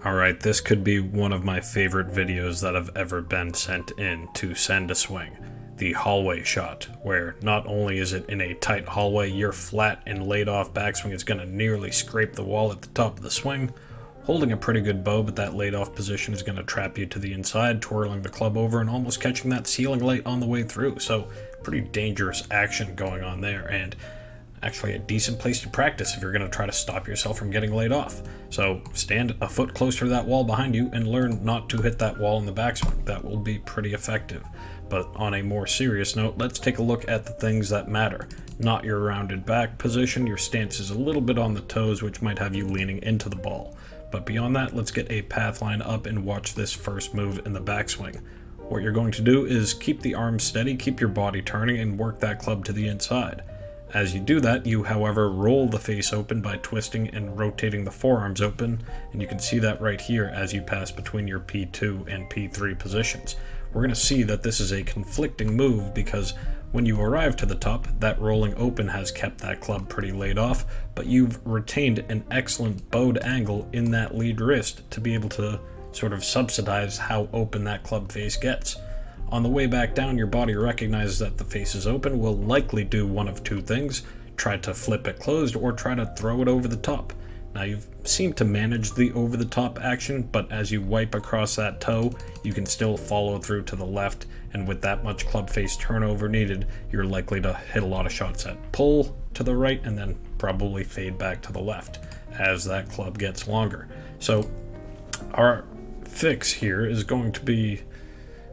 Alright, this could be one of my favorite videos that have ever been sent in to Send a Swing. The hallway shot, where not only is it in a tight hallway, your flat and laid off backswing is going to nearly scrape the wall at the top of the swing, holding a pretty good bow, but that laid off position is going to trap you to the inside, twirling the club over and almost catching that ceiling light on the way through. So pretty dangerous action going on there, and actually a decent place to practice if you're going to try to stop yourself from getting laid off. So stand a foot closer to that wall behind you and learn not to hit that wall in the backswing. That will be pretty effective. But on a more serious note, let's take a look at the things that matter. Not your rounded back position, your stance is a little bit on the toes, which might have you leaning into the ball. But beyond that, let's get a path line up and watch this first move in the backswing. What you're going to do is keep the arms steady, keep your body turning, and work that club to the inside. As you do that, you, however, roll the face open by twisting and rotating the forearms open, and you can see that right here as you pass between your P2 and P3 positions. We're going to see that this is a conflicting move because when you arrive to the top, that rolling open has kept that club pretty laid off, but you've retained an excellent bowed angle in that lead wrist to be able to sort of subsidize how open that club face gets. On the way back down, your body recognizes that the face is open, will likely do one of two things: try to flip it closed or try to throw it over the top. Now, you've seemed to manage the over the top action, but as you wipe across that toe, you can still follow through to the left, and with that much club face turnover needed, you're likely to hit a lot of shots that pull to the right and then probably fade back to the left as that club gets longer. So our fix here is going to be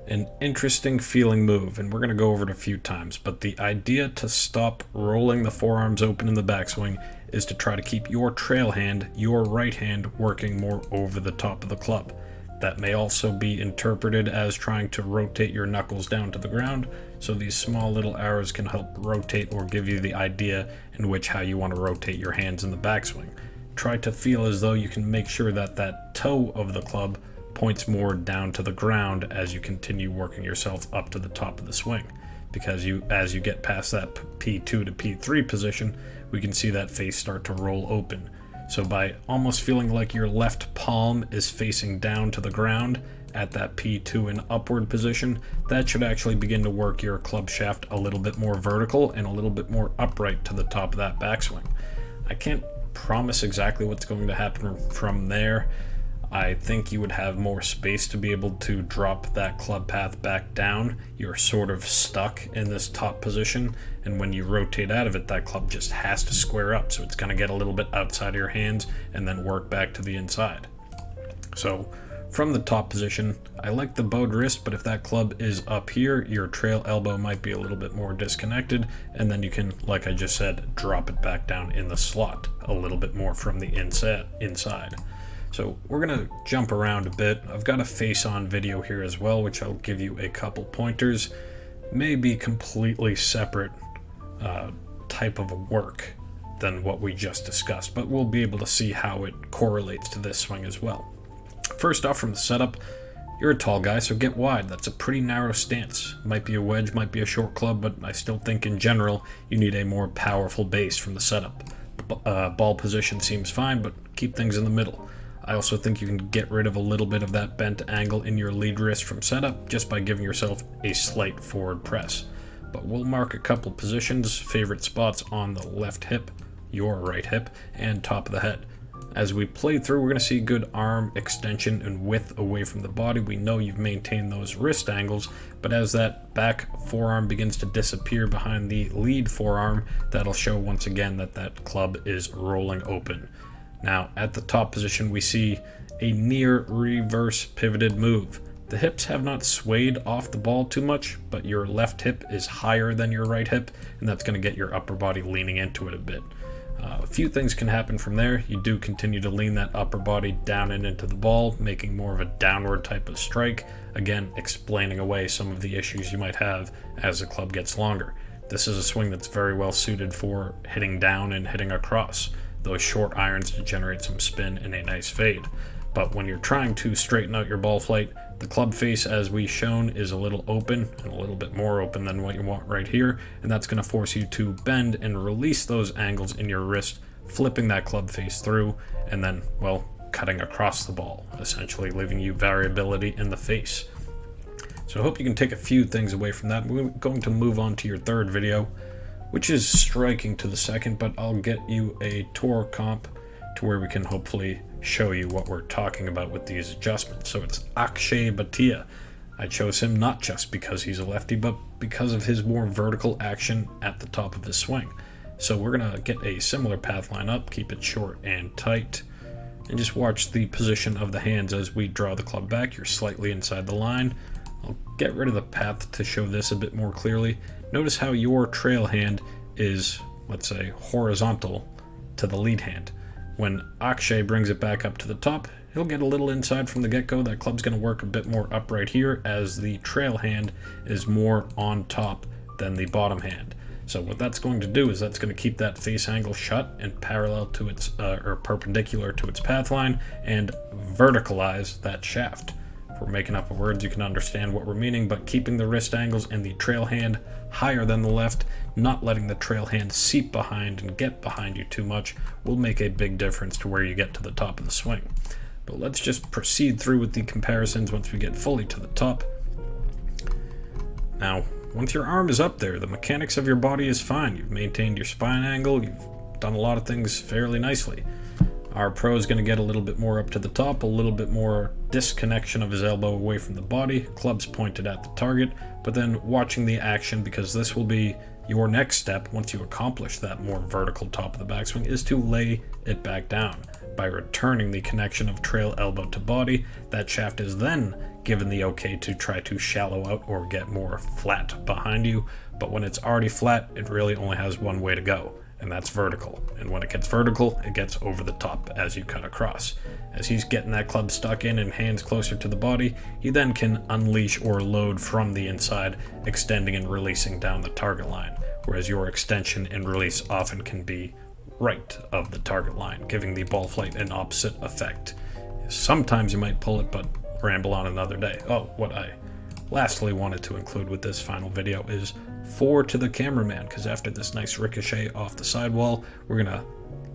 an interesting feeling move, and we're going to go over it a few times, but the idea to stop rolling the forearms open in the backswing is to try to keep your trail hand, your right hand, working more over the top of the club. That may also be interpreted as trying to rotate your knuckles down to the ground, so these small little arrows can help rotate or give you the idea in which how you want to rotate your hands in the backswing. Try to feel as though you can make sure that that toe of the club points more down to the ground as you continue working yourself up to the top of the swing, because as you get past that P2 to P3 position, we can see that face start to roll open. So by almost feeling like your left palm is facing down to the ground at that P2 and upward position, that should actually begin to work your club shaft a little bit more vertical and a little bit more upright to the top of that backswing. I can't promise exactly what's going to happen from there. I think you would have more space to be able to drop that club path back down. You're sort of stuck in this top position, and when you rotate out of it, that club just has to square up, so it's going to get a little bit outside of your hands and then work back to the inside. So from the top position, I like the bowed wrist, but if that club is up here, your trail elbow might be a little bit more disconnected, and then you can, like I just said, drop it back down in the slot a little bit more from the inside. So we're going to jump around a bit. I've got a face-on video here as well, which I'll give you a couple pointers. May be completely separate type of work than what we just discussed, but we'll be able to see how it correlates to this swing as well. First off, from the setup, you're a tall guy, so get wide. That's a pretty narrow stance. Might be a wedge, might be a short club, but I still think in general you need a more powerful base from the setup. Ball position seems fine, but keep things in the middle. I also think you can get rid of a little bit of that bent angle in your lead wrist from setup just by giving yourself a slight forward press. But we'll mark a couple positions, favorite spots on the left hip, your right hip, and top of the head. As we play through, we're going to see good arm extension and width away from the body. We know you've maintained those wrist angles, but as that back forearm begins to disappear behind the lead forearm, that'll show once again that that club is rolling open. Now, at the top position, we see a near reverse pivoted move. The hips have not swayed off the ball too much, but your left hip is higher than your right hip, and that's going to get your upper body leaning into it a bit. A few things can happen from there. You do continue to lean that upper body down and into the ball, making more of a downward type of strike, again, explaining away some of the issues you might have as the club gets longer. This is a swing that's very well suited for hitting down and hitting across those short irons to generate some spin and a nice fade. But when you're trying to straighten out your ball flight, the club face, as we've shown, is a little open and a little bit more open than what you want right here, and that's going to force you to bend and release those angles in your wrist, flipping that club face through, and then, well, cutting across the ball, essentially leaving you variability in the face. So I hope you can take a few things away from that. We're going to move on to your third video, which is striking to the second, but I'll get you a tour comp to where we can hopefully show you what we're talking about with these adjustments. So it's Akshay Bhatia. I chose him not just because he's a lefty, but because of his more vertical action at the top of his swing. So we're going to get a similar path line up, keep it short and tight, and just watch the position of the hands as we draw the club back. You're slightly inside the line. I'll get rid of the path to show this a bit more clearly. Notice how your trail hand is, let's say, horizontal to the lead hand. When Akshay brings it back up to the top, he'll get a little inside from the get-go. That club's going to work a bit more upright here, as the trail hand is more on top than the bottom hand. So what that's going to do is that's going to keep that face angle shut and parallel to its, or perpendicular to its path line, and verticalize that shaft. If we're making up words, you can understand what we're meaning, but keeping the wrist angles and the trail hand higher than the left, not letting the trail hand seep behind and get behind you too much, will make a big difference to where you get to the top of the swing. But let's just proceed through with the comparisons once we get fully to the top. Now, once your arm is up there, the mechanics of your body is fine. You've maintained your spine angle, you've done a lot of things fairly nicely. Our pro is going to get a little bit more up to the top, a little bit more disconnection of his elbow away from the body, clubs pointed at the target, but then watching the action, because this will be your next step once you accomplish that more vertical top of the backswing, is to lay it back down. By returning the connection of trail elbow to body, that shaft is then given the okay to try to shallow out or get more flat behind you, but when it's already flat, it really only has one way to go, and that's vertical. And when it gets vertical, it gets over the top as you cut across. As he's getting that club stuck in and hands closer to the body, he then can unleash or load from the inside, extending and releasing down the target line, whereas your extension and release often can be right of the target line, giving the ball flight an opposite effect. Sometimes you might pull it, but ramble on another day. Oh, what I lastly wanted to include with this final video is 4 to the cameraman, because after this nice ricochet off the sidewall, we're gonna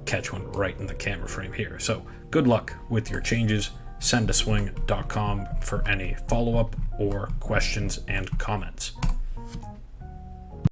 catch one right in the camera frame here. So good luck with your changes. Sendaswing.com for any follow-up or questions and comments.